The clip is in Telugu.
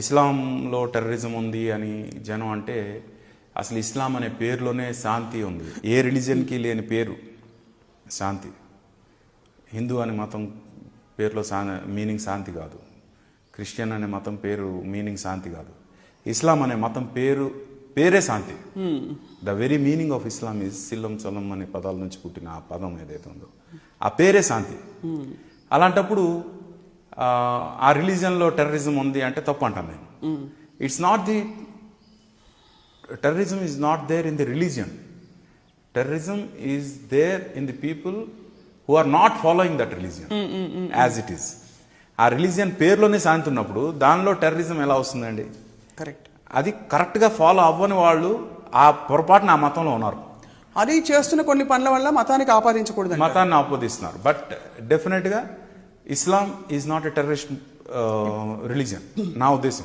ఇస్లాంలో టెర్రరిజం ఉంది అని జనం అంటే అసలు ఇస్లాం అనే పేరులోనే శాంతి ఉంది. ఏ రిలీజియన్కి లేని పేరు శాంతి. హిందూ అనే మతం పేరులో మీనింగ్ శాంతి కాదు. క్రిస్టియన్ అనే మతం పేరు మీనింగ్ శాంతి కాదు. ఇస్లాం అనే మతం పేరే శాంతి. The very meaning of Islam is సిల్లం సొలం అనే పదాల నుంచి పుట్టిన ఆ పదం ఏదైతే ఉందో ఆ పేరే శాంతి. అలాంటప్పుడు ఆ రిలీజన్లో టెర్రరిజం ఉంది అంటే తప్పు అంటాను నేను. It's not the terrorism is not there in the religion. Terrorism is there in the people who are not following that religion as it is. ఆ రిలీజియన్ పేరులోనే శాంతి ఉన్నప్పుడు దానిలో టెర్రరిజం ఎలా వస్తుందండి? కరెక్ట్. అది కరెక్ట్గా ఫాలో అవ్వని వాళ్ళు ఆ పొరపాటున ఆ మతంలో ఉన్నారు. అది చేస్తున్న కొన్ని పనుల వల్ల మతానికి ఆపాదించకూడదు, మతాన్ని ఆపోదిస్తున్నారు. బట్ డెఫినెట్గా Islam is not a terrorist religion నా ఉద్దేశం.